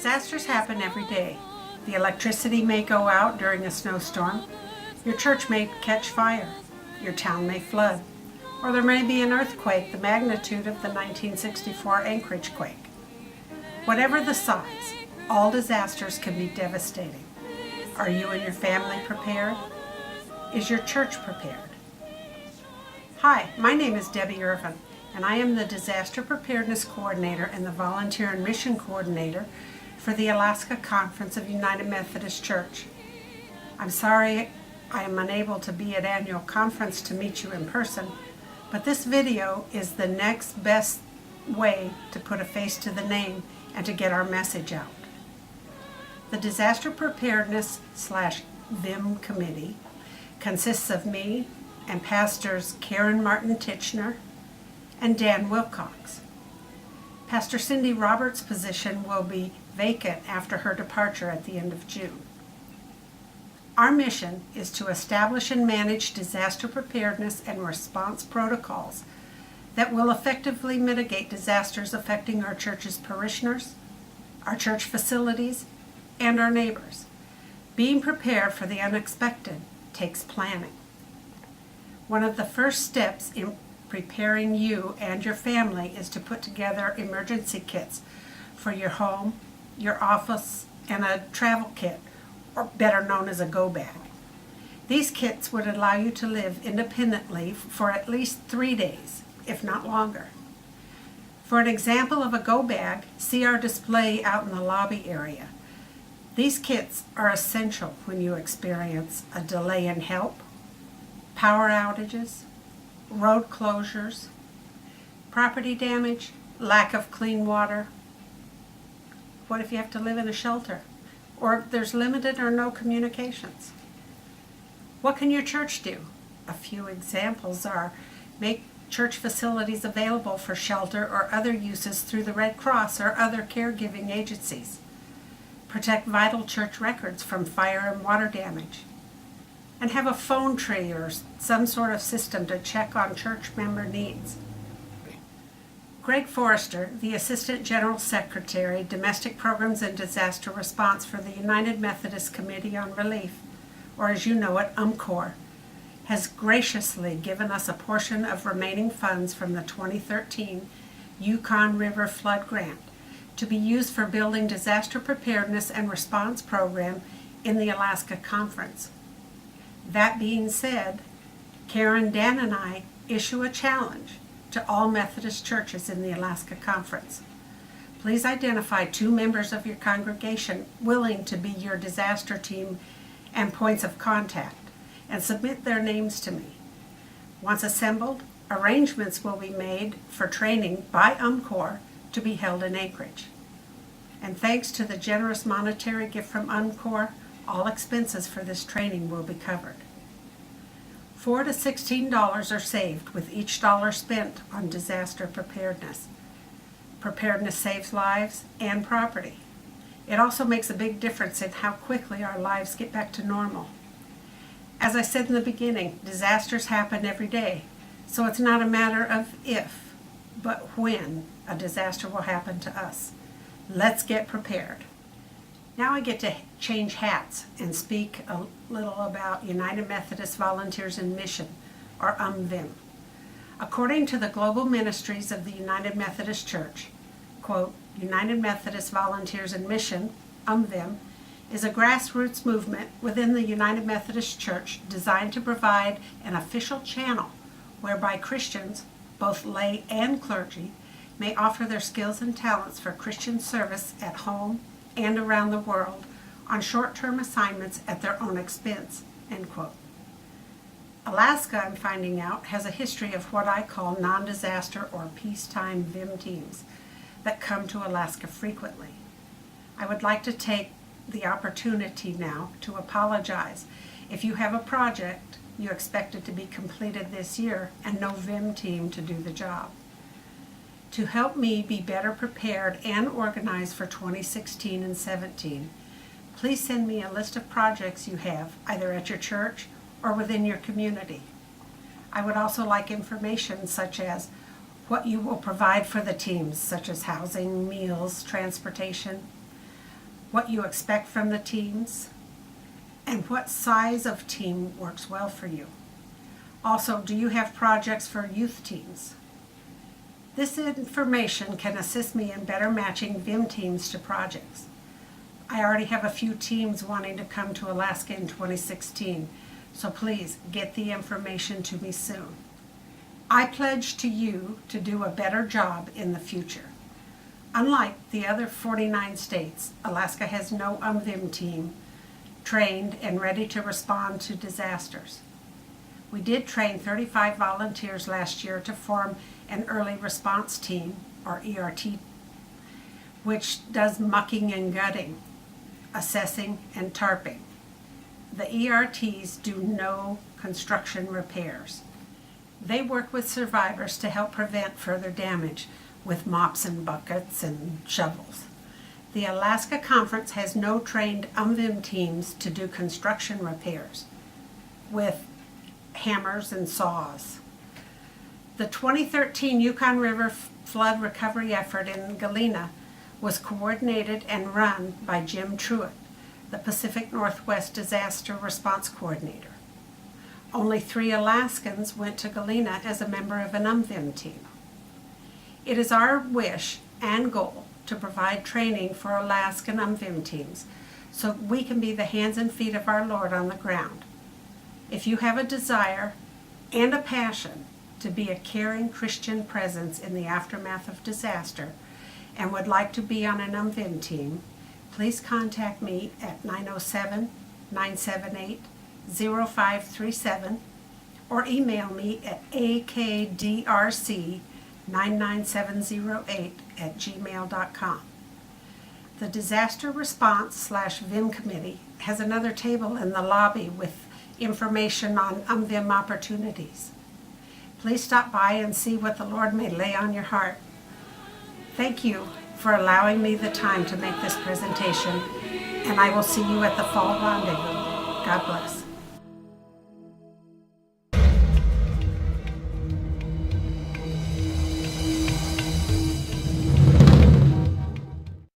Disasters happen every day. The electricity may go out during a snowstorm. Your church may catch fire. Your town may flood. Or there may be an earthquake the magnitude of the 1964 Anchorage quake. Whatever the size, all disasters can be devastating. Are you and your family prepared? Is your church prepared? Hi, my name is Debbie Irvin, and I am the Disaster Preparedness Coordinator and the Volunteer and Mission Coordinator for the Alaska Conference of United Methodist Church. I'm sorry I am unable to be at annual conference to meet you in person, but this video is the next best way to put a face to the name and to get our message out. The Disaster Preparedness/VIM Committee consists of me and Pastors Karen Martin Titchener and Dan Wilcox. Pastor Cindy Roberts' position will be vacant after her departure at the end of June. Our mission is to establish and manage disaster preparedness and response protocols that will effectively mitigate disasters affecting our church's parishioners, our church facilities, and our neighbors. Being prepared for the unexpected takes planning. One of the first steps in preparing you and your family is to put together emergency kits for your home, your office, and a travel kit, or better known as a go bag. These kits would allow you to live independently for at least 3 days, if not longer. For an example of a go bag, see our display out in the lobby area. These kits are essential when you experience a delay in help, power outages, road closures, property damage, lack of clean water. What if you have to live in a shelter? Or there's limited or no communications? What can your church do? A few examples are make church facilities available for shelter or other uses through the Red Cross or other caregiving agencies. Protect vital church records from fire and water damage. And have a phone tree or some sort of system to check on church member needs. Greg Forrester, the Assistant General Secretary, Domestic Programs and Disaster Response for the United Methodist Committee on Relief, or as you know it, UMCOR, has graciously given us a portion of remaining funds from the 2013 Yukon River Flood Grant to be used for building disaster preparedness and response program in the Alaska Conference. That being said, Karen, Dan, and I issue a challenge to all Methodist churches in the Alaska Conference. Please identify 2 members of your congregation willing to be your disaster team and points of contact, and submit their names to me. Once assembled, arrangements will be made for training by UMCOR to be held in Anchorage. And thanks to the generous monetary gift from UMCOR, all expenses for this training will be covered. $4 to $16 are saved with each dollar spent on disaster preparedness. Preparedness saves lives and property. It also makes a big difference in how quickly our lives get back to normal. As I said in the beginning, disasters happen every day, so it's not a matter of if, but when a disaster will happen to us. Let's get prepared. Now I get to change hats and speak a little about United Methodist Volunteers in Mission, or UMVIM. According to the Global Ministries of the United Methodist Church, quote, United Methodist Volunteers in Mission, UMVIM, is a grassroots movement within the United Methodist Church designed to provide an official channel whereby Christians, both lay and clergy, may offer their skills and talents for Christian service at home and around the world on short-term assignments at their own expense, end quote. Alaska, I'm finding out, has a history of what I call non-disaster or peacetime VIM teams that come to Alaska frequently. I would like to take the opportunity now to apologize if you have a project you expected to be completed this year and no VIM team to do the job. To help me be better prepared and organized for 2016 and 17, please send me a list of projects you have, either at your church or within your community. I would also like information such as what you will provide for the teams, such as housing, meals, transportation. what you expect from the teams, and what size of team works well for you. Also, do you have projects for youth teams? This information can assist me in better matching VIM teams to projects. I already have a few teams wanting to come to Alaska in 2016, so please get the information to me soon. I pledge to you to do a better job in the future. Unlike the other 49 states, Alaska has no VIM team trained and ready to respond to disasters. We did train 35 volunteers last year to form an early response team, or ERT, which does mucking and gutting, assessing and tarping. The ERTs do no construction repairs. They work with survivors to help prevent further damage with mops and buckets and shovels. The Alaska Conference has no trained VIM teams to do construction repairs with hammers and saws. The 2013 Yukon River flood recovery effort in Galena was coordinated and run by Jim Truitt, the Pacific Northwest Disaster Response Coordinator. Only 3 Alaskans went to Galena as a member of an VIM team. It is our wish and goal to provide training for Alaskan VIM teams so we can be the hands and feet of our Lord on the ground. If you have a desire and a passion to be a caring Christian presence in the aftermath of disaster and would like to be on an VIM team, please contact me at 907-978-0537 or email me at akdrc99708@gmail.com. The Disaster Response/VIM Committee has another table in the lobby with information on VIM opportunities. Please stop by and see what the Lord may lay on your heart. Thank you for allowing me the time to make this presentation, and I will see you at the Fall Rendezvous. God bless.